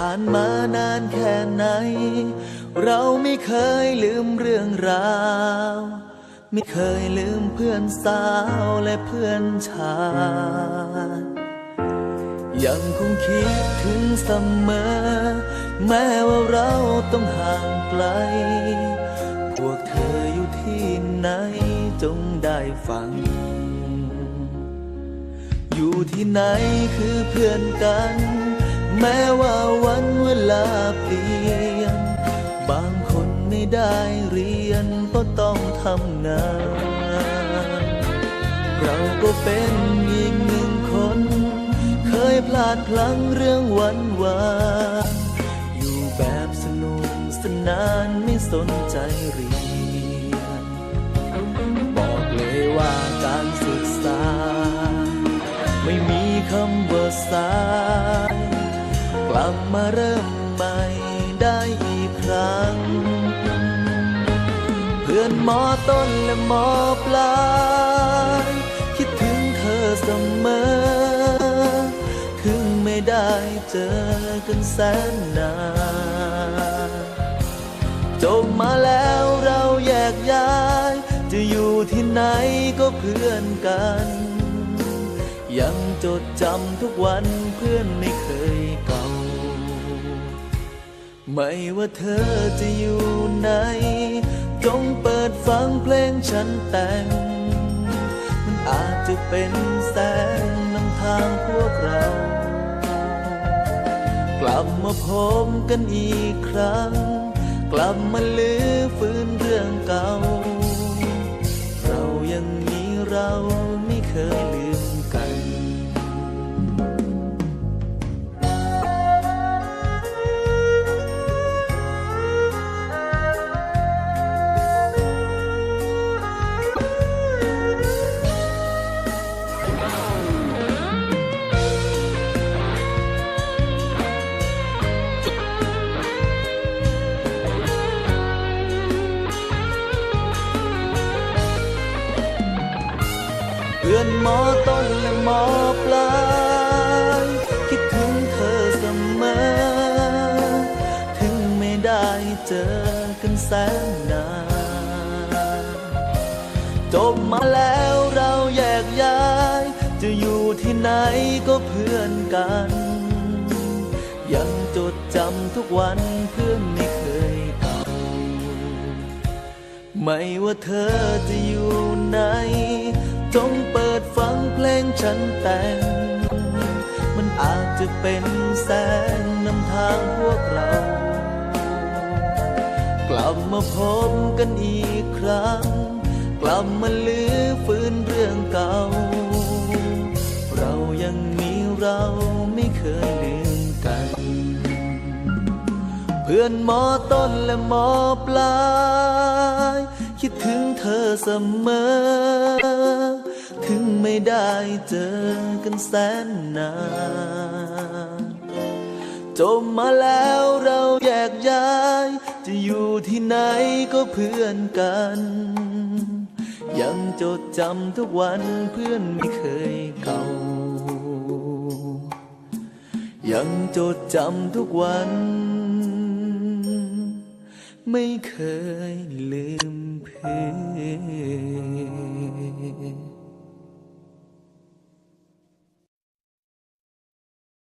านมานานแค่ไหนเราไม่เคยลืมเรื่องราวไม่เคยลืมเพื่อนสาวและเพื่อนชายยังคงคิดถึงเสมอแม้ว่าเราต้องห่างไกลพวกเธออยู่ที่ไหนจงได้ฟังอยู่ที่ไหนคือเพื่อนกันแม้ว่าวันเวลาเปลี่ยนบางคนไม่ได้เรียนเพราะต้องทำงานเราก็เป็นอีกหนึ่งคนเคยพลาดพลั้งเรื่องวันวานอยู่แบบสนุกสนานไม่สนใจเรียนบอกเลยว่าการศึกษาไม่มีคำว่าสายกลับมาเริ่มใหม่ได้อีกครั้งเพื่อนมอต้นและมอปลายคิดถึงเธอเสมอถึงไม่ได้เจอกันแสนนานจบมาแล้วเราแยกย้ายจะอยู่ที่ไหนก็เพื่อนกันยังจดจำทุกวันเพื่อนไม่เคยเก่าไม่ว่าเธอจะอยู่ไหนจงเปิดฟังเพลงฉันแต่งมันอาจจะเป็นแสงนำทางพวกเรากลับมาพบกันอีกครั้งกลับมาลื้อฟื้นเรื่องเก่าเรายังมีเราไม่เคยลืมกันเพื่อนมอต้นและมอปลายคิดถึงเธอเสมอถึงไม่ได้เจอกันแสนนานจบมาแล้วเราแยกย้ายจะอยู่ที่ไหนก็เพื่อนกันยังจดจำทุกวันเพื่อนไม่เคยเก่าไม่ว่าเธอจะอยู่ไหนจงเปิดฟังเพลงฉันแต่งมันอาจจะเป็นแสงนำทางพวกเรากลับมาพบกันอีกครั้งกลับมาลื้อฟื้นเรื่องเก่าเรายังมีเราไม่เคยลืมกันเพื่อนมอต้นและมอปลายคิดถึงเธอเสมอถึงไม่ได้เจอกันแสนนานจบมาแล้วเราแยกย้ายจะอยู่ที่ไหนก็เพื่อนกันยังจดจำทุกวันเพื่อนไม่เคยเก่ายังจดจำทุกวันไม่เคยลืมเพื่อน